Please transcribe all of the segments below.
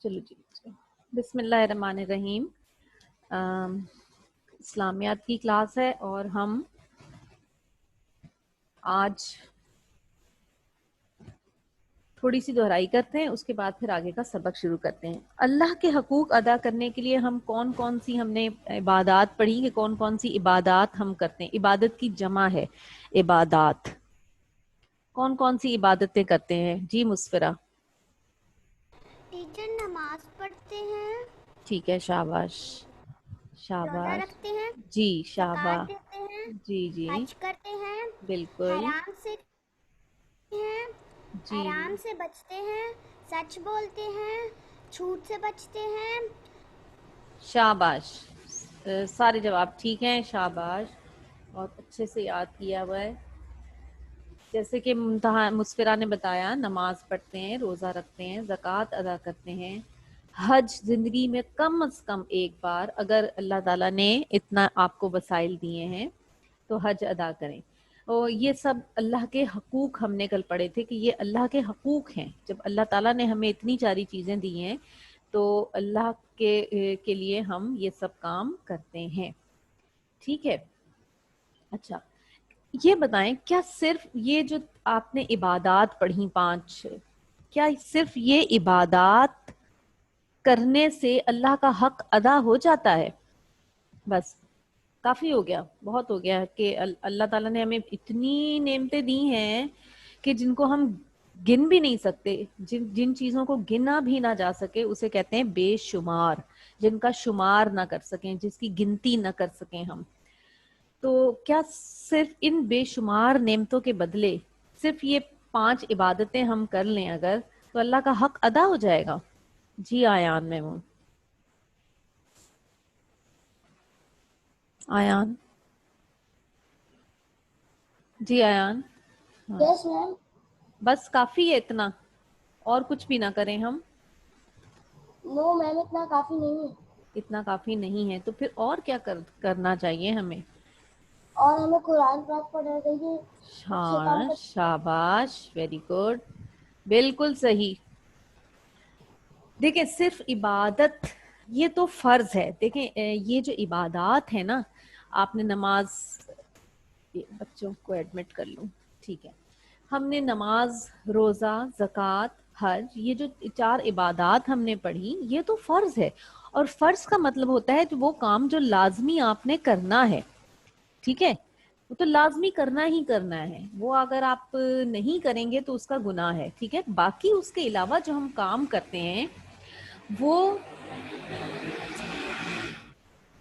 چلو جی بسم اللہ الرحمن الرحیم. اسلامیات کی کلاس ہے اور ہم آج تھوڑی سی دہرائی کرتے ہیں، اس کے بعد پھر آگے کا سبق شروع کرتے ہیں. اللہ کے حقوق ادا کرنے کے لیے ہم کون سی ہم نے عبادات پڑھی کہ کون سی عبادات ہم کرتے ہیں. عبادت کی جمع ہے عبادات. کون سی عبادتیں کرتے ہیں؟ جی مسفرہ. ٹیچر نماز پڑھتے ہیں، ٹھیک ہے، شاباش روزہ شاباش. رکھتے ہیں، جی زکوٰۃ شاباش. دیتے ہیں، جی جی حج کرتے ہیں، بالکل. حرام سے ہیں، جی حرام سے بچتے ہیں، سچ بولتے ہیں، جھوٹ سے بچتے ہیں. شاباش. سارے جواب ٹھیک ہیں، شاباش. بہت اچھے سے یاد کیا ہوا ہے. جیسے کہ مسفرہ نے بتایا، نماز پڑھتے ہیں، روزہ رکھتے ہیں، زکوٰۃ ادا کرتے ہیں، حج زندگی میں کم از کم ایک بار، اگر اللہ تعالیٰ نے اتنا آپ کو وسائل دیے ہیں تو حج ادا کریں. اور یہ سب اللہ کے حقوق ہم نے کل پڑھے تھے کہ یہ اللہ کے حقوق ہیں. جب اللہ تعالیٰ نے ہمیں اتنی ساری چیزیں دی ہیں تو اللہ کے لیے ہم یہ سب کام کرتے ہیں. ٹھیک ہے. اچھا یہ بتائیں، کیا صرف یہ جو آپ نے عبادات پڑھی 5، کیا صرف یہ عبادات کرنے سے اللہ کا حق ادا ہو جاتا ہے؟ بس کافی ہو گیا، بہت ہو گیا کہ اللہ تعالیٰ نے ہمیں اتنی نعمتیں دی ہیں کہ جن کو ہم گن بھی نہیں سکتے. جن چیزوں کو گنا بھی نہ جا سکے اسے کہتے ہیں بے شمار، جن کا شمار نہ کر سکیں، جس کی گنتی نہ کر سکیں ہم. تو کیا صرف ان بے شمار نعمتوں کے بدلے صرف یہ 5 عبادتیں ہم کر لیں اگر، تو اللہ کا حق ادا ہو جائے گا؟ جی آیان میمون. آیان. جی آیان. ہاں یس میم. بس کافی ہے اتنا، اور کچھ بھی نہ کریں ہم؟ نو میم، اتنا کافی نہیں ہے. اتنا کافی نہیں ہے تو پھر اور کیا کرنا چاہیے ہمیں؟ اور ہمیں قرآن پاک پڑھنا چاہیے. اچھے کام ہاں کر. شاباش، ویری گڈ، بالکل صحیح. دیکھیں صرف عبادت یہ تو فرض ہے. دیکھیں یہ جو عبادات ہے نا، آپ نے نماز، بچوں کو ایڈمٹ کر لوں، ٹھیک ہے، ہم نے نماز، روزہ، زکوٰۃ، حج، یہ جو 4 عبادات ہم نے پڑھی یہ تو فرض ہے. اور فرض کا مطلب ہوتا ہے کہ وہ کام جو لازمی آپ نے کرنا ہے. ٹھیک ہے، وہ تو لازمی کرنا ہی کرنا ہے. وہ اگر آپ نہیں کریں گے تو اس کا گناہ ہے. ٹھیک ہے، باقی اس کے علاوہ جو ہم کام کرتے ہیں وہ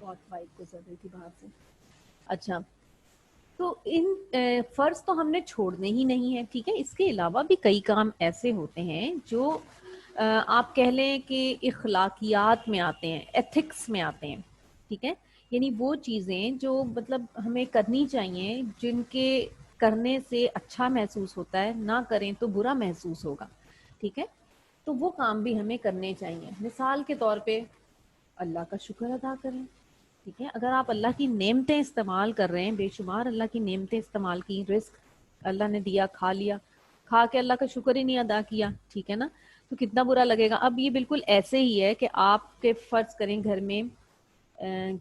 بہت وائٹ گزر رہی تھی باہر سے. اچھا تو ان فرض تو ہم نے چھوڑنے ہی نہیں ہے. ٹھیک ہے، اس کے علاوہ بھی کئی کام ایسے ہوتے ہیں جو آپ کہہ لیں کہ اخلاقیات میں آتے ہیں، ایتھکس میں آتے ہیں. ٹھیک ہے، یعنی وہ چیزیں جو مطلب ہمیں کرنی چاہیے، جن کے کرنے سے اچھا محسوس ہوتا ہے، نہ کریں تو برا محسوس ہوگا. ٹھیک ہے، تو وہ کام بھی ہمیں کرنے چاہیے. مثال کے طور پہ اللہ کا شکر ادا کریں. ٹھیک ہے، اگر آپ اللہ کی نعمتیں استعمال کر رہے ہیں، بے شمار اللہ کی نعمتیں استعمال کی، رزق اللہ نے دیا، کھا لیا، کھا کے اللہ کا شکر ہی نہیں ادا کیا، ٹھیک ہے نا، تو کتنا برا لگے گا. اب یہ بالکل ایسے ہی ہے کہ آپ کے فرض کریں گھر میں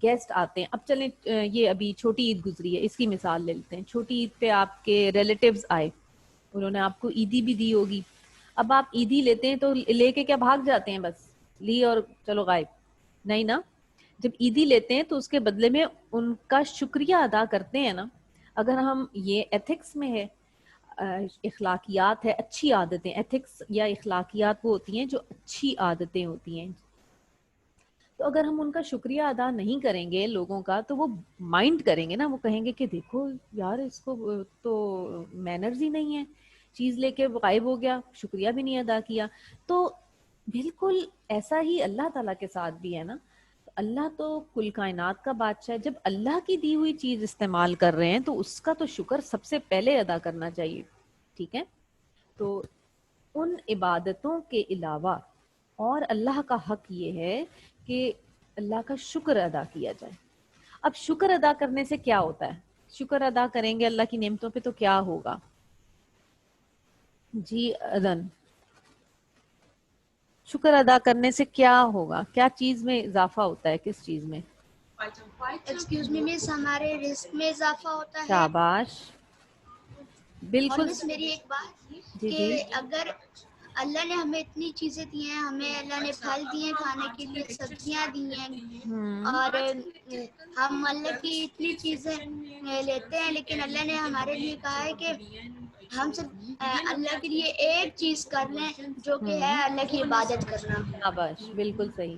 گیسٹ آتے ہیں. اب چلیں یہ ابھی چھوٹی عید گزری ہے، اس کی مثال لے لیتے ہیں. چھوٹی عید پہ آپ کے ریلیٹیوز آئے، انہوں نے آپ کو عیدی بھی دی ہوگی. اب آپ عیدی لیتے ہیں تو لے کے کیا بھاگ جاتے ہیں بس لی اور چلو غائب؟ نہیں نا. جب عیدی لیتے ہیں تو اس کے بدلے میں ان کا شکریہ ادا کرتے ہیں نا. اگر ہم یہ ایتھکس میں ہے، اخلاقیات ہے، اچھی عادتیں. ایتھکس یا اخلاقیات وہ ہوتی ہیں جو اچھی عادتیں ہوتی ہیں. تو اگر ہم ان کا شکریہ ادا نہیں کریں گے لوگوں کا تو وہ مائنڈ کریں گے نا، وہ کہیں گے کہ دیکھو یار اس کو تو مینرز ہی نہیں ہے، چیز لے کے غائب ہو گیا، شکریہ بھی نہیں ادا کیا. تو بالکل ایسا ہی اللہ تعالیٰ کے ساتھ بھی ہے نا. اللہ تو کل کائنات کا بادشاہ ہے. جب اللہ کی دی ہوئی چیز استعمال کر رہے ہیں تو اس کا تو شکر سب سے پہلے ادا کرنا چاہیے. ٹھیک ہے، تو ان عبادتوں کے علاوہ اور اللہ کا حق یہ ہے کہ اللہ کا شکر ادا کیا جائے. اب شکر ادا کرنے سے کیا ہوتا ہے؟ شکر ادا کریں گے اللہ کی نعمتوں پہ تو کیا ہوگا؟ جی اذن. شکر ادا کرنے سے کیا ہوگا, کیا چیز میں اضافہ ہوتا ہے, کس چیز میں؟ ایکسکیوز می مس، ہمارے رزق میں اضافہ ہوتا ہے. شاباش, اور بالکل. مس میری ایک بات جی کہ جی. اگر اللہ نے ہمیں اتنی چیزیں دی ہیں، ہمیں اللہ نے پھل دیے ہیں کھانے کے لیے، سبزیاں دی ہیں، اور ہم اللہ کی اتنی چیزیں لیتے ہیں، لیکن اللہ نے ہمارے لیے کہا ہے کہ ہم سب اللہ کے لیے ایک چیز کر لیں جو کہ ہے اللہ کی عبادت کرنا. شاباش, بالکل صحیح.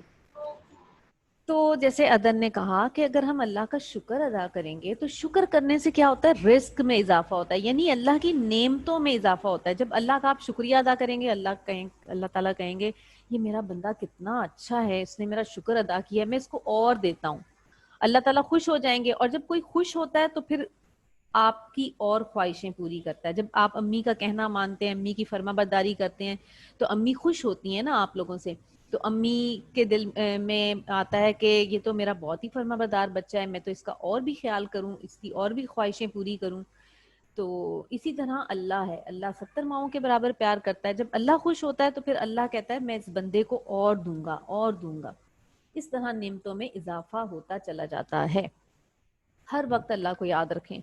تو جیسے ادن نے کہا کہ اگر ہم اللہ کا شکر ادا کریں گے تو شکر کرنے سے کیا ہوتا ہے, رزق میں اضافہ ہوتا ہے, یعنی اللہ کی نعمتوں میں اضافہ ہوتا ہے. جب اللہ کا آپ شکریہ ادا کریں گے, اللہ تعالیٰ کہیں گے یہ میرا بندہ کتنا اچھا ہے, اس نے میرا شکر ادا کیا, میں اس کو اور دیتا ہوں. اللہ تعالیٰ خوش ہو جائیں گے, اور جب کوئی خوش ہوتا ہے تو پھر آپ کی اور خواہشیں پوری کرتا ہے. جب آپ امی کا کہنا مانتے ہیں, امی کی فرما برداری کرتے ہیں, تو امی خوش ہوتی ہیں نا آپ لوگوں سے. تو امی کے دل میں آتا ہے کہ یہ تو میرا بہت ہی فرما بردار بچہ ہے, میں تو اس کا اور بھی خیال کروں, اس کی اور بھی خواہشیں پوری کروں. تو اسی طرح اللہ ہے, اللہ 70 ماؤں کے برابر پیار کرتا ہے. جب اللہ خوش ہوتا ہے تو پھر اللہ کہتا ہے میں اس بندے کو اور دوں گا اور دوں گا. اس طرح نعمتوں میں اضافہ ہوتا چلا جاتا ہے. ہر وقت اللہ کو یاد رکھیں,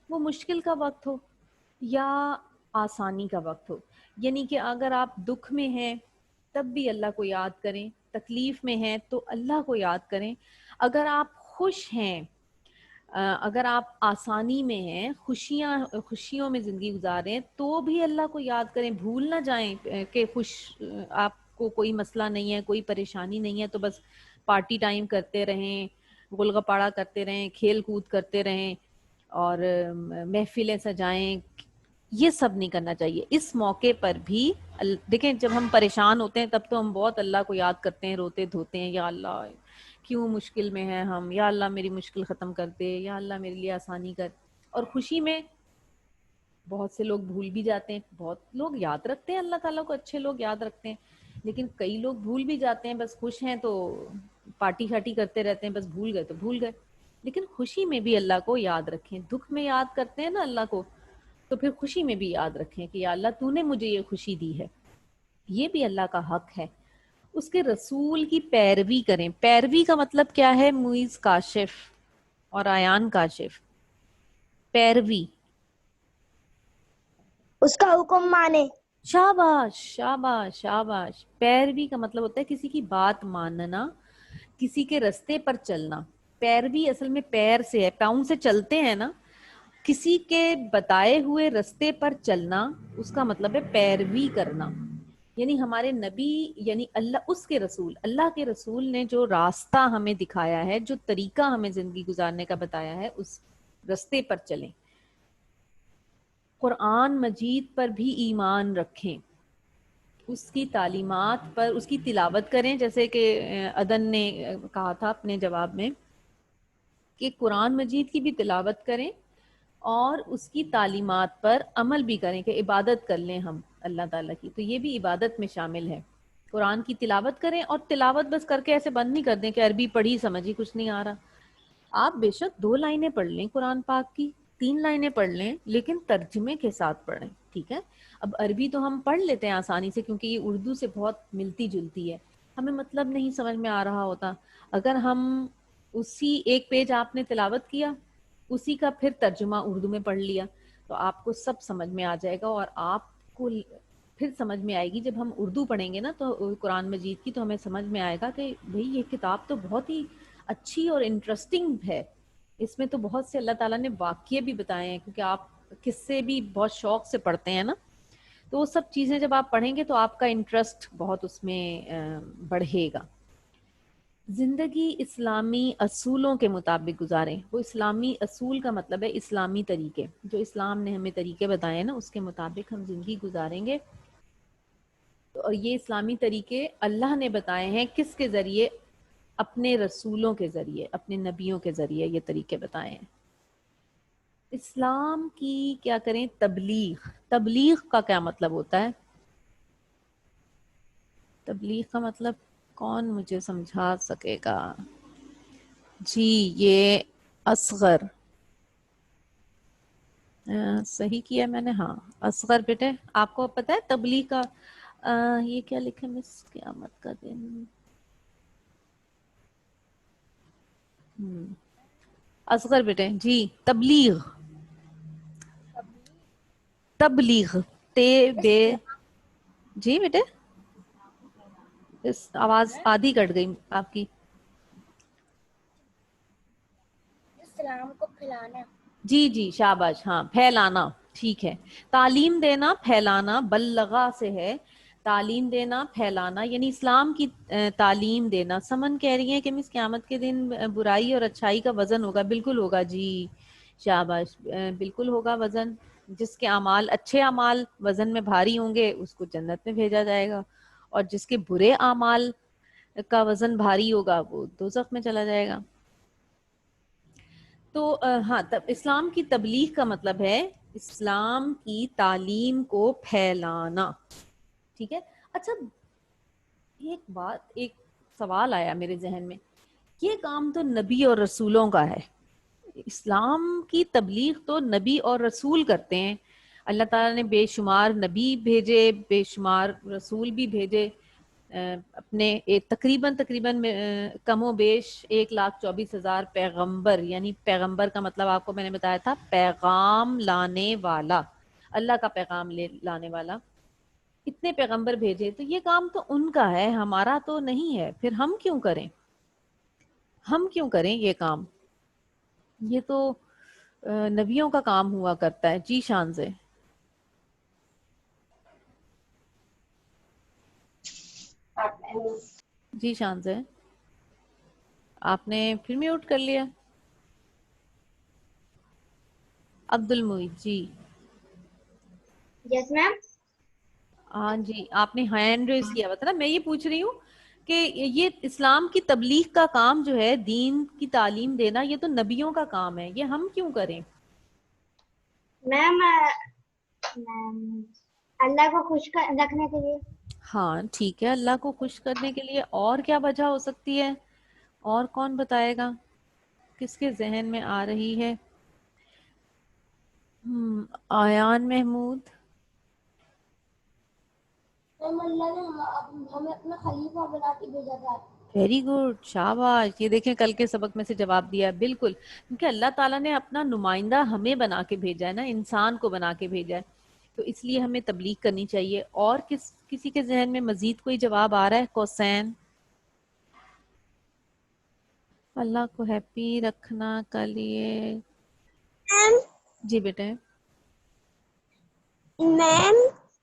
وہ مشکل کا وقت ہو یا آسانی کا وقت ہو. یعنی کہ اگر آپ دکھ میں ہیں تب بھی اللہ کو یاد کریں, تکلیف میں ہیں تو اللہ کو یاد کریں, اگر آپ خوش ہیں, اگر آپ آسانی میں ہیں, خوشیوں میں زندگی گزاریں تو بھی اللہ کو یاد کریں. بھول نہ جائیں کہ آپ کو کوئی مسئلہ نہیں ہے, کوئی پریشانی نہیں ہے تو بس پارٹی ٹائم کرتے رہیں, غلغپاڑا کرتے رہیں, کھیل کود کرتے رہیں اور محفلیں سجائیں. یہ سب نہیں کرنا چاہیے. اس موقع پر بھی دیکھیں, جب ہم پریشان ہوتے ہیں تب تو ہم بہت اللہ کو یاد کرتے ہیں, روتے دھوتے ہیں, یا اللہ کیوں مشکل میں ہیں ہم, یا اللہ میری مشکل ختم کر دے, یا اللہ میرے لیے آسانی کر. اور خوشی میں بہت سے لوگ بھول بھی جاتے ہیں. بہت لوگ یاد رکھتے ہیں اللہ تعالیٰ کو, اچھے لوگ یاد رکھتے ہیں, لیکن کئی لوگ بھول بھی جاتے ہیں. بس خوش ہیں تو پارٹی شارٹی کرتے رہتے ہیں, بس بھول گئے تو بھول گئے. لیکن خوشی میں بھی اللہ کو یاد رکھیں. دکھ میں یاد کرتے ہیں نا اللہ کو, تو پھر خوشی میں بھی یاد رکھیں کہ یا اللہ تو نے مجھے یہ خوشی دی ہے. یہ بھی اللہ کا حق ہے. اس کے رسول کی پیروی کریں. پیروی کا مطلب کیا ہے معیز کاشف اور آیان کاشف؟ پیروی, اس کا حکم مانے. شاباش شاباش شاباش. پیروی کا مطلب ہوتا ہے کسی کی بات ماننا, کسی کے رستے پر چلنا. پیروی اصل میں پیر سے ہے, پاؤں سے چلتے ہیں نا, کسی کے بتائے ہوئے رستے پر چلنا, اس کا مطلب ہے پیروی کرنا. یعنی ہمارے نبی یعنی اللہ, اس کے رسول, اللہ کے رسول نے جو راستہ ہمیں دکھایا ہے, جو طریقہ ہمیں زندگی گزارنے کا بتایا ہے, اس رستے پر چلیں. قرآن مجید پر بھی ایمان رکھیں, اس کی تعلیمات پر اس کی تلاوت کریں. جیسے کہ ادن نے کہا تھا اپنے جواب میں کہ قرآن مجید کی بھی تلاوت کریں اور اس کی تعلیمات پر عمل بھی کریں, کہ عبادت کر لیں ہم اللہ تعالیٰ کی. تو یہ بھی عبادت میں شامل ہے. قرآن کی تلاوت کریں, اور تلاوت بس کر کے ایسے بند نہیں کر دیں کہ عربی پڑھی سمجھی کچھ نہیں آ رہا. آپ بے شک 2 لائنیں پڑھ لیں قرآن پاک کی, 3 لائنیں پڑھ لیں, لیکن ترجمے کے ساتھ پڑھیں, ٹھیک ہے. اب عربی تو ہم پڑھ لیتے ہیں آسانی سے کیونکہ یہ اردو سے بہت ملتی جلتی ہے, ہمیں مطلب نہیں سمجھ میں آ رہا ہوتا. اگر ہم اسی ایک پیج آپ نے تلاوت کیا, اسی کا پھر ترجمہ اردو میں پڑھ لیا, تو آپ کو سب سمجھ میں آ جائے گا. اور آپ کو پھر سمجھ میں آئے گی جب ہم اردو پڑھیں گے نا تو قرآن مجید کی, تو ہمیں سمجھ میں آئے گا کہ بھئی یہ کتاب تو بہت ہی اچھی اور انٹرسٹنگ ہے. اس میں تو بہت سے اللہ تعالیٰ نے واقعے بھی بتائے ہیں, کیونکہ آپ قصے بھی بہت شوق سے پڑھتے ہیں نا, تو وہ سب چیزیں جب آپ پڑھیں گے تو آپ کا انٹرسٹ بہت اس میں بڑھے گا. زندگی اسلامی اصولوں کے مطابق گزاریں. وہ اسلامی اصول کا مطلب ہے اسلامی طریقے, جو اسلام نے ہمیں طریقے بتائے ہیں نا, اس کے مطابق ہم زندگی گزاریں گے. اور یہ اسلامی طریقے اللہ نے بتائے ہیں کس کے ذریعے؟ اپنے رسولوں کے ذریعے, اپنے نبیوں کے ذریعے یہ طریقے بتائے ہیں. اسلام کی کیا کریں؟ تبلیغ. تبلیغ کا کیا مطلب ہوتا ہے؟ تبلیغ کا مطلب کون مجھے سمجھا سکے گا؟ جی یہ اصغر, صحیح کیا میں نے, ہاں اصغر بیٹے, آپ کو پتہ ہے تبلیغ کا یہ کیا لکھا مس؟ قیامت کا دن. اصغر بیٹے جی. تبلیغ. تبلیغ. تے بے. جی بیٹے اس آواز آدھی کٹ گئی آپ کی. اسلام کو پھیلانا. جی جی شاباش. ہاں پھیلانا ٹھیک ہے. تعلیم دینا پھیلانا بلغا سے ہے. تعلیم دینا پھیلانا یعنی اسلام کی تعلیم دینا. سمن کہہ رہی ہیں کہ مس قیامت کے دن برائی اور اچھائی کا وزن ہوگا. بالکل ہوگا جی شاباش. بالکل ہوگا وزن. جس کے اعمال اچھے اعمال وزن میں بھاری ہوں گے اس کو جنت میں بھیجا جائے گا, اور جس کے برے اعمال کا وزن بھاری ہوگا وہ دوزخ میں چلا جائے گا. تو ہاں اسلام کی تبلیغ کا مطلب ہے اسلام کی تعلیم کو پھیلانا. ٹھیک ہے. اچھا ایک سوال آیا میرے ذہن میں. یہ کام تو نبی اور رسولوں کا ہے. اسلام کی تبلیغ تو نبی اور رسول کرتے ہیں. اللہ تعالیٰ نے بے شمار نبی بھیجے, بے شمار رسول بھی بھیجے. اپنے تقریباً کم و بیش 1,24,000 پیغمبر, یعنی پیغمبر کا مطلب آپ کو میں نے بتایا تھا پیغام لانے والا, اللہ کا پیغام لانے والا. اتنے پیغمبر بھیجے, تو یہ کام تو ان کا ہے, ہمارا تو نہیں ہے. پھر ہم کیوں کریں, ہم کیوں کریں یہ کام؟ یہ تو نبیوں کا کام ہوا کرتا ہے. جی شان سے. جی شان سے آپ نے پھر میوٹ کر لیا. عبد المعید جی. یس میم. ہاں جی آپ نے ہینڈ ریز کیا ہوا تھا نا. میں یہ پوچھ رہی ہوں کہ یہ اسلام کی تبلیغ کا کام جو ہے, دین کی تعلیم دینا, یہ تو نبیوں کا کام ہے, یہ ہم کیوں کریں؟ میم اللہ کو خوش رکھنے کے لیے. ہاں ٹھیک ہے, اللہ کو خوش کرنے کے لیے. اور کیا وجہ ہو سکتی ہے؟ اور کون بتائے گا, کس کے ذہن میں آ رہی ہے؟ آیان محمود. اللہ نے ہمیں اپنا خلیفہ بنا کے بھیجا تھا. ویری گڈ شاباش. یہ دیکھیں کل کے سبق میں سے جواب دیا بالکل, کیونکہ اللہ تعالیٰ نے اپنا نمائندہ ہمیں بنا کے بھیجا ہے نا, انسان کو بنا کے بھیجا ہے, تو اس لیے ہمیں تبلیغ کرنی چاہیے. اور کسی کے ذہن میں مزید کوئی جواب آ رہا ہے؟ کوسین. اللہ کو ہیپی رکھنا کے لیے. جی بیٹے. میم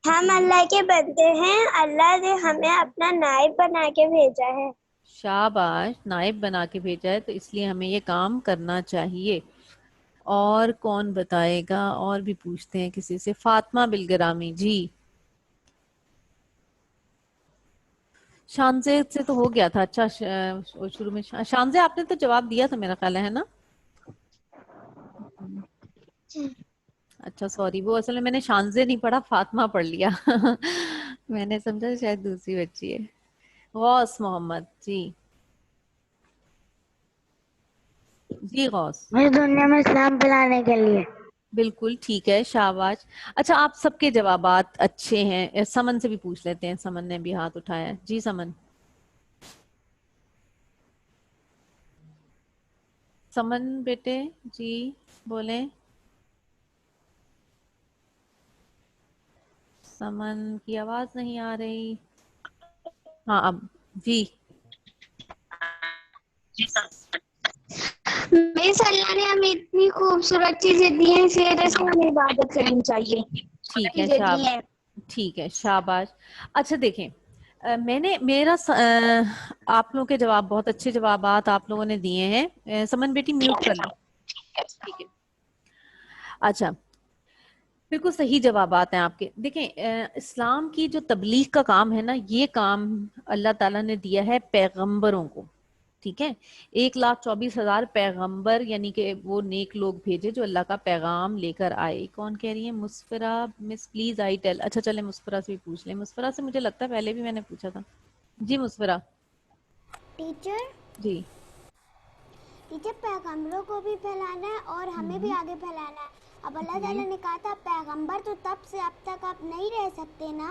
ہم اللہ کے بندے ہیں, اللہ نے ہمیں اپنا نائب بنا کے بھیجا ہے. شاباش, نائب بنا کے بھیجا ہے, تو اس لیے ہمیں یہ کام کرنا چاہیے. اور کون بتائے گا؟ اور بھی پوچھتے ہیں کسی سے. فاطمہ بالگرامی جی. شانزے سے تو ہو گیا تھا. اچھا شروع میں شانزے آپ نے تو جواب دیا تھا میرا خیال ہے نا. اچھا سوری, وہ اصل میں نے شانزے نہیں پڑھا, فاطمہ پڑھ لیا. میں نے سمجھا شاید دوسری بچی ہے. غوث محمد جی. جی غوث. دنیا میں اسلام پھیلانے کے لیے. بالکل ٹھیک ہے شاباش. اچھا آپ سب کے جوابات اچھے ہیں. سمن سے بھی پوچھ لیتے ہیں, سمن نے بھی ہاتھ اٹھایا ہے. جی سمن. سمن بیٹے جی بولیں. سمن کی آواز نہیں آ رہی. ہاں اب جی. میرے اللہ نے ہمیں اتنی خوبصورت چیزیں دی ہیں, اس وجہ سے ہمیں عبادت کرنی چاہیے. ٹھیک ہے چیزیں دی ہیں. ٹھیک ہے شاباش. اچھا دیکھیں, میں نے آپ لوگوں کے جواب بہت اچھے جوابات آپ لوگوں نے دیے ہیں. سمن بیٹی میوٹ کر لو. ٹھیک ہے. اچھا بالکل صحیح جوابات ہیں آپ کے. دیکھیں اسلام کی جو تبلیغ کا کام ہے نا, یہ کام اللہ تعالیٰ نے دیا ہے پیغمبروں کو. ٹھیک ہے, 1,24,000 پیغمبر یعنی کہ وہ نیک لوگ بھیجے جو اللہ کا پیغام لے کر آئے. کون کہہ رہی ہے؟ مسفرہ مس پلیز آئی ٹیل. اچھا چلے مسفرہ سے بھی پوچھ لیں. مسفرہ سے مجھے لگتا ہے پہلے بھی میں نے پوچھا تھا. جی مسفرہ. ٹیچر جی. ٹیچر پیغمبروں کو بھی پھیلانا ہے اور ہمیں بھی آگے پھیلانا ہے. اب اللہ جی تعالیٰ نے کہا تھا پیغمبر تو تب سے اب تک آپ نہیں رہ سکتے نا,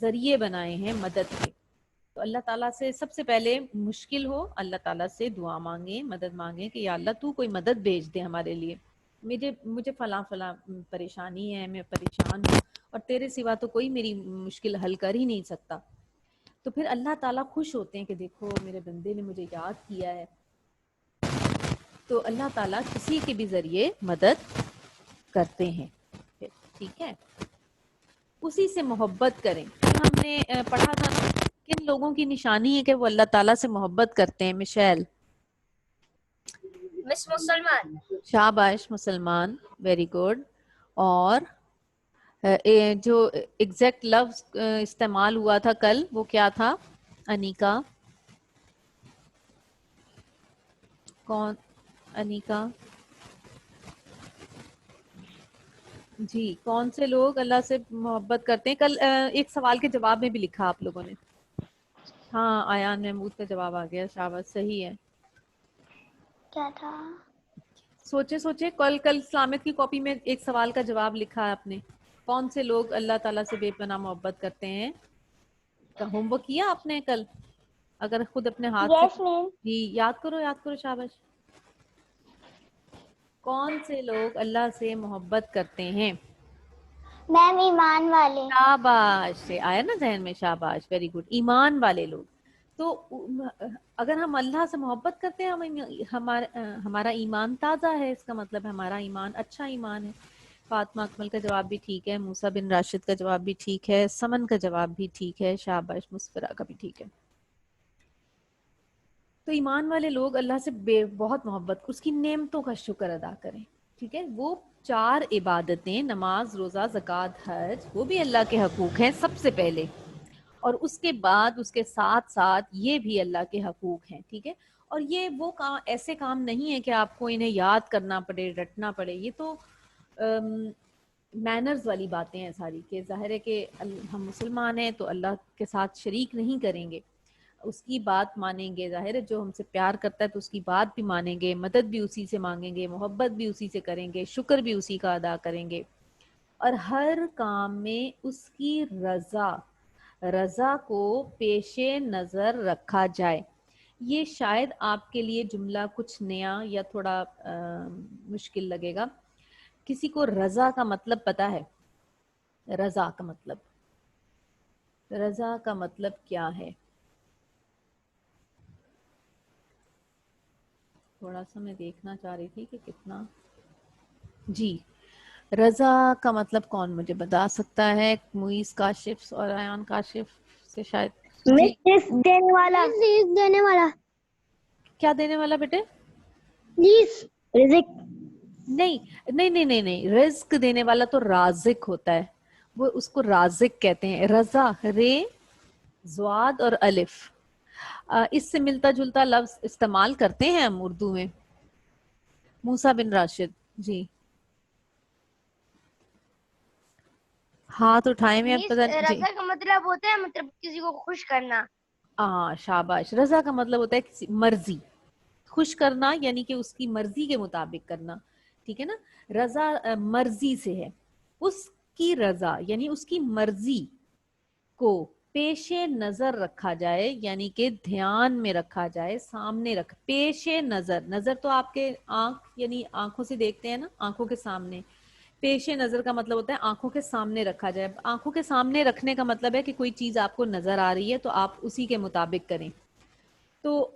ذریعے بنائے ہیں مدد کے. تو اللہ تعالیٰ سے سب سے پہلے مشکل ہو اللہ تعالیٰ سے دعا مانگیں, مدد مانگیں کہ یا اللہ تو کوئی مدد بھیج دے ہمارے لیے, مجھے فلاں فلاں پریشانی ہے, میں پریشان ہوں اور تیرے سوا تو کوئی میری مشکل حل کر ہی نہیں سکتا. تو پھر اللہ تعالیٰ خوش ہوتے ہیں کہ دیکھو میرے بندے نے مجھے یاد کیا ہے. تو اللہ تعالیٰ کسی کے بھی ذریعے مدد کرتے ہیں. ٹھیک ہے, اسی سے محبت کریں. ہم نے پڑھا تھا نا کن لوگوں کی نشانی ہے کہ وہ اللہ تعالیٰ سے محبت کرتے ہیں. مشیل, مس مسلمان. شاباش, مسلمان, ویری گڈ. اور جو ایگزیکٹ لفظ استعمال ہوا تھا کل وہ کیا تھا انیکا؟ کون انیکا؟ جی, کون سے لوگ اللہ سے محبت کرتے ہیں؟ کل ایک سوال کے جواب میں بھی لکھا آپ لوگوں نے. ہاں, ایان محمود کا جواب آ گیا, شاباش, صحیح ہے. کیا تھا؟ سوچے کل اسلامت کی کاپی میں ایک سوال کا جواب لکھا ہے آپ نے. کون سے لوگ اللہ تعالیٰ سے بے پناہ محبت کرتے ہیں؟ ہوم ورک کیا آپ نے کل؟ اگر خود اپنے ہاتھ سے جی یاد کرو, شاباش. کون سے لوگ اللہ سے محبت کرتے ہیں؟ میم ایمان والے. شاباش, آیا نا ذہن میں, شاباش, ویری گڈ, ایمان والے لوگ. تو اگر ہم اللہ سے محبت کرتے ہیں ہمارا ایمان تازہ ہے, اس کا مطلب ہمارا ایمان اچھا ایمان ہے. فاطمہ اکمل کا جواب بھی ٹھیک ہے, موسیٰ بن راشد کا جواب بھی ٹھیک ہے, سمن کا جواب بھی ٹھیک ہے, شاباش, مسفرہ کا بھی ٹھیک ہے. تو ایمان والے لوگ اللہ سے بہت محبت, اس کی نعمتوں کا شکر ادا کریں. ٹھیک ہے, وہ 4 عبادتیں, نماز, روزہ, زکوٰۃ, حج, وہ بھی اللہ کے حقوق ہیں سب سے پہلے, اور اس کے بعد اس کے ساتھ ساتھ یہ بھی اللہ کے حقوق ہیں. ٹھیک ہے, اور یہ وہ کام ایسے کام نہیں ہے کہ آپ کو انہیں یاد کرنا پڑے, رٹنا پڑے. یہ تو مینرز والی باتیں ہیں ساری, کہ ظاہر ہے کہ ہم مسلمان ہیں تو اللہ کے ساتھ شریک نہیں کریں گے, اس کی بات مانیں گے. ظاہر ہے جو ہم سے پیار کرتا ہے تو اس کی بات بھی مانیں گے, مدد بھی اسی سے مانگیں گے, محبت بھی اسی سے کریں گے, شکر بھی اسی کا ادا کریں گے, اور ہر کام میں اس کی رضا کو پیش نظر رکھا جائے. یہ شاید آپ کے لیے جملہ کچھ نیا یا تھوڑا مشکل لگے گا. کسی کو رضا کا مطلب پتا ہے؟ رضا کا مطلب کیا ہے؟ تھوڑا سا میں دیکھنا چاہ رہی تھی کہ کتنا. جی, رضا کا مطلب کون مجھے بتا سکتا ہے؟ معیز کاشف اور ایان کاشف سے شاید. دینے والا. کیا دینے والا بیٹے؟ پلیز رزق. نہیں, رزق دینے والا تو رازق ہوتا ہے, وہ اس کو رازق کہتے ہیں. رضا, رے, زواد اور الف, اس سے ملتا جلتا لفظ استعمال کرتے ہیں ہم اردو میں. موسیٰ بن راشد, جی ہاتھ اٹھائے میں پتہ نہیں. رضا کا مطلب ہوتا ہے مطلب کسی کو خوش کرنا. شاباش, رضا کا مطلب ہوتا ہے کسی مرضی, خوش کرنا یعنی کہ اس کی مرضی کے مطابق کرنا. ٹھیک ہے نا, رضا مرضی سے ہے. اس کی رضا یعنی اس کی مرضی کو پیش نظر رکھا جائے, یعنی کہ دھیان میں رکھا جائے, سامنے پیش نظر تو آپ کے آنکھ یعنی آنکھوں سے دیکھتے ہیں نا, آنکھوں کے سامنے. پیش نظر کا مطلب ہوتا ہے آنکھوں کے سامنے رکھا جائے. آنکھوں کے سامنے رکھنے کا مطلب ہے کہ کوئی چیز آپ کو نظر آ رہی ہے تو آپ اسی کے مطابق کریں. تو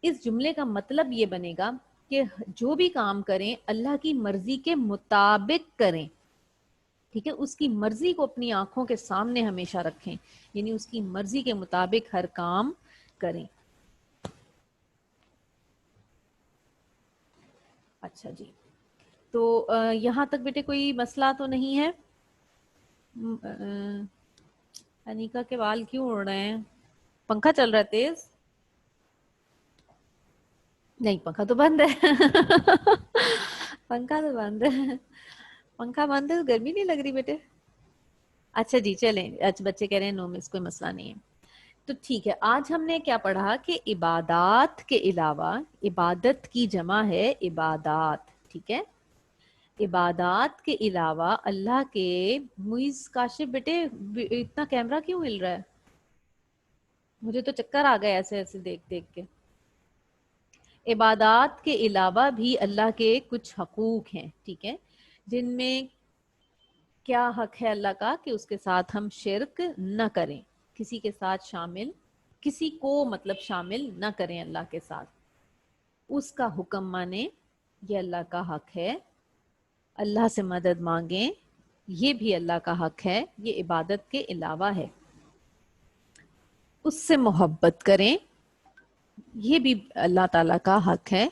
اس جملے کا مطلب یہ بنے گا کہ جو بھی کام کریں اللہ کی مرضی کے مطابق کریں. ٹھیک ہے, اس کی مرضی کو اپنی آنکھوں کے سامنے ہمیشہ رکھیں, یعنی اس کی مرضی کے مطابق ہر کام کریں. اچھا جی, تو یہاں تک بیٹے کوئی مسئلہ تو نہیں ہے؟ انیکا کے بال کیوں اڑ رہے ہیں؟ پنکھا چل رہا ہے تیز؟ نہیں, پنکھا تو بند ہے. پنکھا تو بند ہے, پنکھا بند ہے تو گرمی نہیں لگ رہی بیٹے؟ اچھا جی چلیں, اچھا بچے کہہ رہے ہیں نو مس, کوئی مسئلہ نہیں ہے. تو ٹھیک ہے, آج ہم نے کیا پڑھا کہ عبادات کے علاوہ, عبادت کی جمع ہے عبادات. ٹھیک ہے, عبادات کے علاوہ اللہ کے معیز کاشف بیٹے اتنا کیمرہ کیوں ہل رہا ہے؟ مجھے تو چکر آ گئے ایسے ایسے دیکھ دیکھ کے. عبادات کے علاوہ بھی اللہ کے کچھ حقوق ہیں, ٹھیک ہے, جن میں کیا حق ہے اللہ کا کہ اس کے ساتھ ہم شرک نہ کریں, کسی کے ساتھ شامل, کسی کو مطلب شامل نہ کریں اللہ کے ساتھ, اس کا حکم مانیں, یہ اللہ کا حق ہے. اللہ سے مدد مانگیں, یہ بھی اللہ کا حق ہے, یہ عبادت کے علاوہ ہے. اس سے محبت کریں, یہ بھی اللہ تعالیٰ کا حق ہے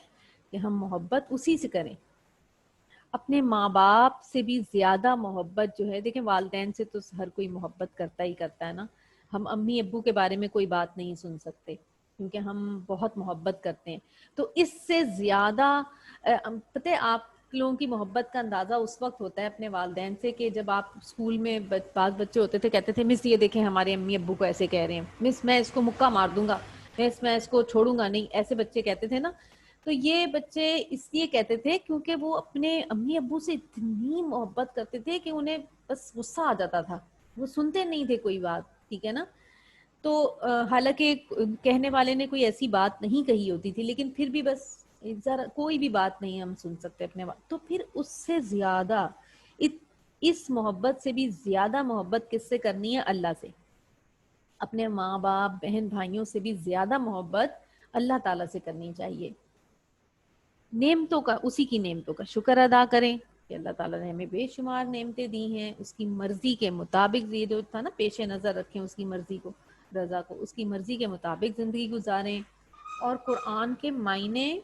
کہ ہم محبت اسی سے کریں. اپنے ماں باپ سے بھی زیادہ محبت جو ہے, دیکھیں والدین سے تو ہر کوئی محبت کرتا ہی کرتا ہے نا, ہم امی ابو کے بارے میں کوئی بات نہیں سن سکتے کیونکہ ہم بہت محبت کرتے ہیں. تو اس سے زیادہ پتہ ہے آپ لوگوں کی محبت کا اندازہ اس وقت ہوتا ہے اپنے والدین سے کہ جب آپ اسکول میں بعض بچے ہوتے تھے کہتے تھے مس یہ دیکھیں ہمارے امی ابو کو ایسے کہہ رہے ہیں, مس میں اس کو مکہ مار دوں گا, مس میں اس کو چھوڑوں گا نہیں, ایسے بچے کہتے تھے نا. تو یہ بچے اس لیے کہتے تھے کیونکہ وہ اپنے امی ابو سے اتنی محبت کرتے تھے کہ انہیں بس غصہ آ جاتا تھا, وہ سنتے نہیں تھے کوئی بات, ٹھیک ہے نا. تو حالانکہ کہنے والے نے کوئی ایسی بات نہیں کہی ہوتی تھی لیکن پھر بھی بس ذرا کوئی بھی بات نہیں ہم سن سکتے اپنے تو پھر اس سے زیادہ اس محبت سے بھی زیادہ محبت کس سے کرنی ہے؟ اللہ سے. اپنے ماں باپ بہن بھائیوں سے بھی زیادہ محبت اللہ تعالیٰ سے کرنی چاہیے. نعمتوں کا, اسی کی نعمتوں کا شکر ادا کریں کہ اللہ تعالیٰ نے ہمیں بے شمار نعمتیں دی ہیں, اس کی مرضی کے مطابق, یہ جو تھا نا پیش نظر رکھیں اس کی مرضی کو, رضا کو, اس کی مرضی کے مطابق زندگی گزاریں. اور قرآن کے معنی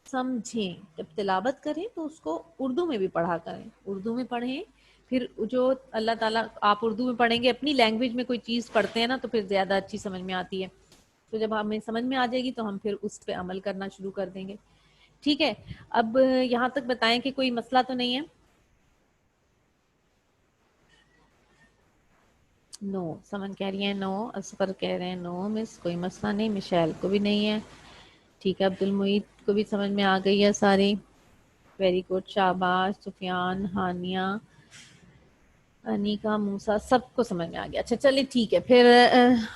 سمجھیں, جب تلاوت کریں تو اس کو اردو میں بھی پڑھا کریں, اردو میں پڑھیں. پھر جو اللہ تعالیٰ, آپ اردو میں پڑھیں گے, اپنی لینگویج میں کوئی چیز پڑھتے ہیں نا تو پھر زیادہ اچھی سمجھ میں آتی ہے. تو جب ہمیں سمجھ میں آ جائے گی تو ہم پھر اس پہ عمل کرنا شروع کر دیں گے. ٹھیک ہے, اب یہاں تک بتائیں کہ کوئی مسئلہ تو نہیں ہے؟ نو, سمن کہہ رہی ہیں نو, اصغر کہہ رہے ہیں نو مس, کوئی مسئلہ نہیں, مشیل کو بھی نہیں ہے. ٹھیک ہے, عبد المعید کو بھی سمجھ میں آ گئی ہے ساری, ویری گڈ, شاباش. سفیان, ہانیہ, انیکا, موسیٰ, سب کو سمجھ میں آ گیا. اچھا چلے ٹھیک ہے, پھر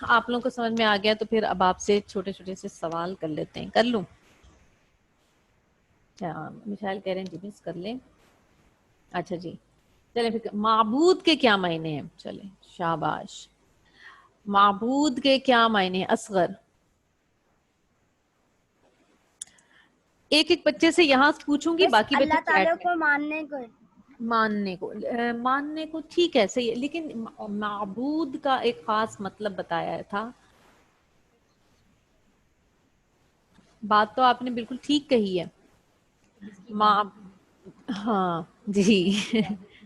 آپ لوگوں کو سمجھ میں آ گیا تو پھر اب آپ سے چھوٹے چھوٹے سے سوال کر لیتے ہیں. کر لوں؟ مشائل کہہ رہے ہیں جی مس کر لیں. اچھا جی چلیں, پھر معبود کے کیا معنی ہیں؟ چلیں شاباش, معبود کے کیا معنی ہیں؟ اصغر, ایک ایک بچے سے یہاں پوچھوں گی, باقی بچے اللہ تعالیٰ چیٹ میں. کو ماننے کو, ماننے کو ٹھیک ہے, صحیح ہے, لیکن معبود کا ایک خاص مطلب بتایا تھا. بات تو آپ نے بالکل ٹھیک کہی ہے. ہاں جی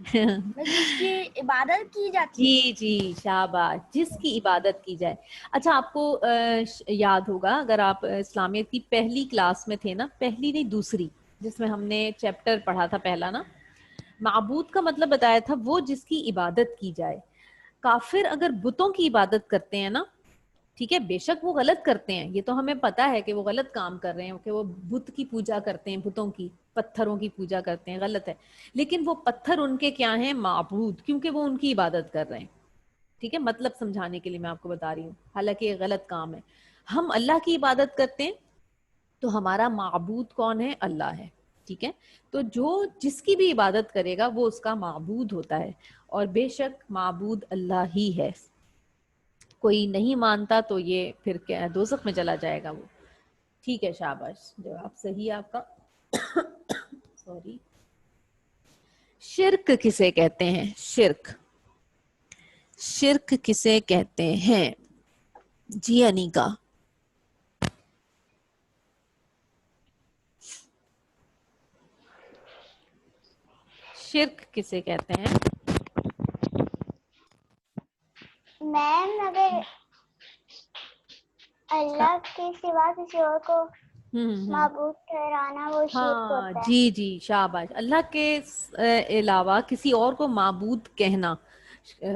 جس کی عبادت کی جاتی ہے. جی جی شاباش, جس کی عبادت کی جائے. اچھا آپ کو یاد ہوگا اگر آپ اسلامیت کی پہلی کلاس میں تھے نا, پہلی نہیں دوسری, جس میں ہم نے چیپٹر پڑھا تھا پہلا نا, معبود کا مطلب بتایا تھا وہ جس کی عبادت کی جائے. کافر اگر بتوں کی عبادت کرتے ہیں نا, ٹھیک ہے, بے شک وہ غلط کرتے ہیں, یہ تو ہمیں پتا ہے کہ وہ غلط کام کر رہے ہیں, کہ وہ بت کی پوجا کرتے ہیں, بتوں کی, پتھروں کی پوجا کرتے ہیں, غلط ہے. لیکن وہ پتھر ان کے کیا ہیں؟ معبود, کیونکہ وہ ان کی عبادت کر رہے ہیں. ٹھیک ہے, مطلب سمجھانے کے لیے میں آپ کو بتا رہی ہوں, حالانکہ یہ غلط کام ہے. ہم اللہ کی عبادت کرتے ہیں تو ہمارا معبود کون ہے؟ اللہ ہے. ٹھیک ہے, تو جو جس کی بھی عبادت کرے گا وہ اس کا معبود ہوتا ہے, اور بے شک معبود اللہ ہی ہے. کوئی نہیں مانتا تو یہ پھر دوزخ میں چلا جائے گا وہ. ٹھیک ہے, شاباش, جواب صحیح ہے آپ کا. سوری. شرک کسے کہتے ہیں؟ شرک, شرک کسے کہتے ہیں؟ جی انیکا. شرک کسے کہتے ہیں؟ میم اگر اللہ کے سوا کسی اور کو معبود ٹھہرانا وہ شرک ہاں ہوتا ہے. جی جی شاباش, اللہ کے علاوہ کسی اور کو معبود کہنا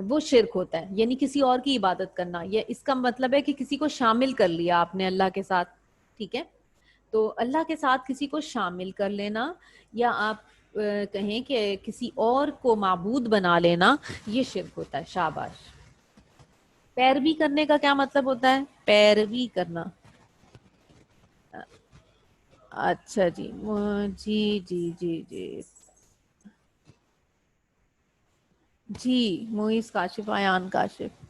وہ شرک ہوتا ہے, یعنی کسی اور کی عبادت کرنا. یہ اس کا مطلب ہے کہ کسی کو شامل کر لیا آپ نے اللہ کے ساتھ. ٹھیک ہے, تو اللہ کے ساتھ کسی کو شامل کر لینا, یا آپ کہیں کہ کسی اور کو معبود بنا لینا یہ شرک ہوتا ہے. شاباش. پیروی کرنے کا کیا مطلب ہوتا ہے؟ پیروی کرنا. اچھا جی جی جی جی جی جی موئز کاشف، ایان کاشف.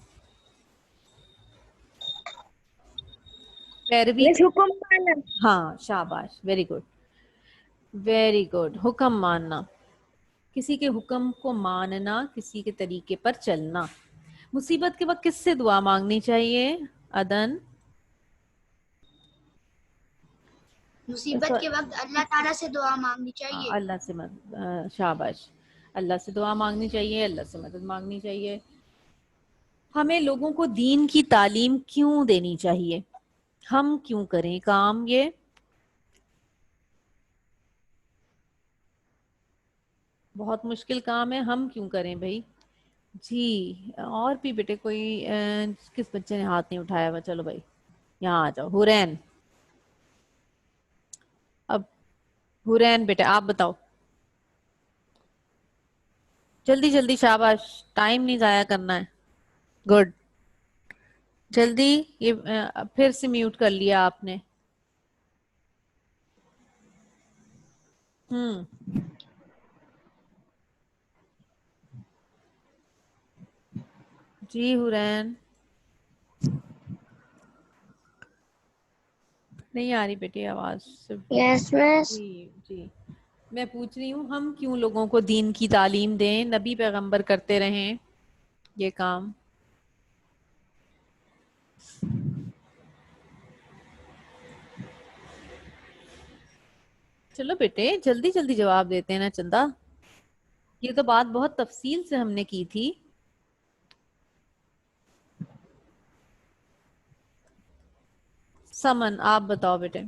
پیروی. حکم ماننا. ہاں شاباش، ویری گڈ ویری گڈ. حکم ماننا، کسی کے حکم کو ماننا، کسی کے طریقے پر چلنا. مصیبت کے وقت کس سے دعا مانگنی چاہیے عدن؟ مصیبت کے وقت اللہ تعالیٰ سے دعا مانگنی چاہیے. اللہ سے مدد. شاباش. اللہ سے دعا مانگنی چاہیے، اللہ سے مدد مانگنی چاہیے. ہمیں لوگوں کو دین کی تعلیم کیوں دینی چاہیے؟ ہم کیوں کریں کام یہ؟ بہت مشکل کام ہے، ہم کیوں کریں بھائی؟ جی اور بھی بیٹے کوئی کس بچے نے ہاتھ نہیں اٹھایا ہوا؟ چلو بھائی یہاں آ جاؤ. حورین، اب حورین بیٹے آپ بتاؤ جلدی جلدی. شاباش، ٹائم نہیں ضائع کرنا ہے. گڈ. جلدی. یہ پھر سے میوٹ کر لیا آپ نے. جی حورین نہیں آ رہی بیٹی آواز. یس مس. جی جی میں پوچھ رہی ہوں ہم کیوں لوگوں کو دین کی تعلیم دیں؟ نبی پیغمبر کرتے رہیں یہ کام. چلو بیٹے جلدی جلدی جواب دیتے ہیں نا چندہ. یہ تو بات بہت تفصیل سے ہم نے کی تھی. سمن آپ بتاؤ بیٹے.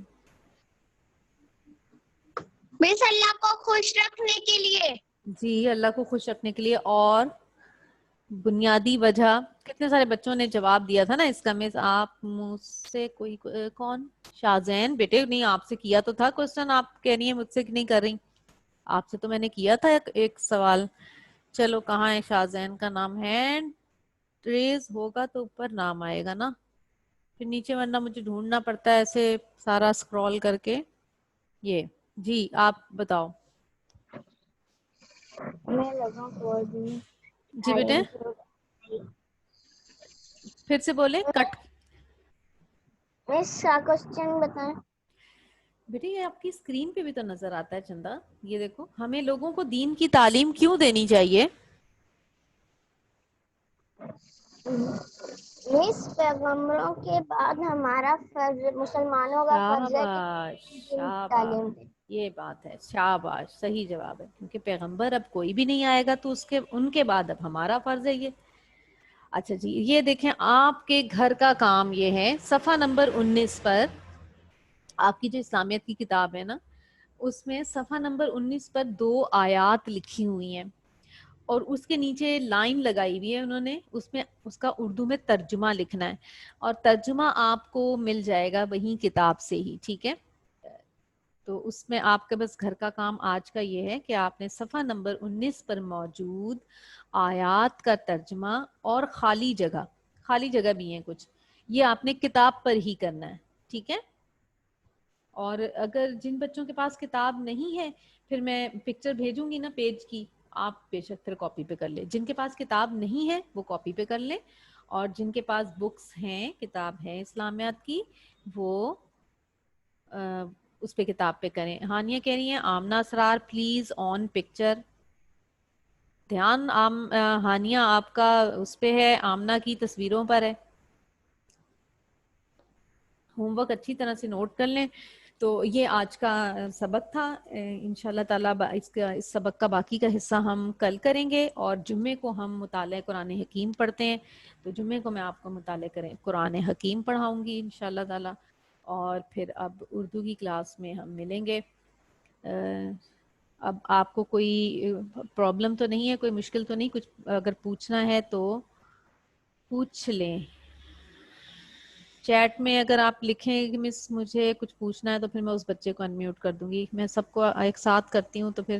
مس اللہ کو خوش رکھنے کے لیے. جی اللہ کو خوش رکھنے کے لیے. اور بنیادی وجہ کتنے سارے بچوں نے جواب دیا تھا نا اس کا. مس آپ مجھ سے کوئی کون؟ شازین بیٹے نہیں آپ سے کیا تو تھا کوسچن، آپ کہہ رہی ہیں مجھ سے نہیں کر رہی. آپ سے تو میں نے کیا تھا ایک سوال. چلو کہاں ہے شازین کا نام؟ ہینڈ ریز ہوگا تو اوپر نام آئے گا نا، پھر نیچے ورنہ مجھے ڈھونڈنا پڑتا ہے ایسے سارا اسکرول کر کے. یہ جی آپ بتاؤ. میں لگا کو دی جی بیٹے پھر سے بولیں. کٹ. مس کا کوسچن بتائیں. بیٹے یہ آپ کی اسکرین پہ بھی تو نظر آتا ہے چندہ. یہ دیکھو ہمیں لوگوں کو دین کی تعلیم کیوں دینی چاہیے؟ مس پیغمبروں کے بعد ہمارا فرض، مسلمانوں کا فرض ہے کہ شاباش دین کی شاباش، تعلیم دیں. یہ بات ہے. شاباش صحیح جواب ہے. کیونکہ پیغمبر اب کوئی بھی نہیں آئے گا تو ان کے بعد اب ہمارا فرض ہے یہ. اچھا جی یہ دیکھیں آپ کے گھر کا کام یہ ہے صفحہ نمبر 19 پر. آپ کی جو اسلامیت کی کتاب ہے نا اس میں صفحہ نمبر 19 پر 2 آیات لکھی ہوئی ہیں اور اس کے نیچے لائن لگائی ہوئی ہے انہوں نے. اس میں اس کا اردو میں ترجمہ لکھنا ہے اور ترجمہ آپ کو مل جائے گا وہیں کتاب سے ہی. ٹھیک ہے تو اس میں آپ کا بس گھر کا کام آج کا یہ ہے کہ آپ نے صفحہ نمبر 19 پر موجود آیات کا ترجمہ اور خالی جگہ بھی ہیں کچھ، یہ آپ نے کتاب پر ہی کرنا ہے. ٹھیک ہے اور اگر جن بچوں کے پاس کتاب نہیں ہے پھر میں پکچر بھیجوں گی نا پیج کی، آپ بے شک پھر کاپی پہ کر لیں. جن کے پاس کتاب نہیں ہے وہ کاپی پہ کر لیں اور جن کے پاس بکس ہیں، کتاب ہے اسلامیات کی، وہ اس پہ کتاب پہ کریں. ہانیہ کہہ رہی ہیں آمنہ اسرار پلیز آن پکچر. دھیان ہانیہ آپ کا اس پہ ہے، آمنہ کی تصویروں پر ہے. ہوم ورک اچھی طرح سے نوٹ کر لیں. تو یہ آج کا سبق تھا. انشاءاللہ تعالیٰ اس سبق کا باقی کا حصہ ہم کل کریں گے اور جمعے کو ہم مطالعہ قرآن حکیم پڑھتے ہیں. تو جمعے کو میں آپ کو مطالعہ قرآن حکیم پڑھاؤں گی انشاءاللہ تعالیٰ. اور پھر اب اردو کی کلاس میں ہم ملیں گے. اب آپ کو کوئی پرابلم تو نہیں ہے، کوئی مشکل تو نہیں؟ کچھ اگر پوچھنا ہے تو پوچھ لیں. چیٹ میں اگر آپ لکھیں کہ مس مجھے کچھ پوچھنا ہے تو پھر میں اس بچے کو انمیوٹ کر دوں گی. میں سب کو ایک ساتھ کرتی ہوں تو پھر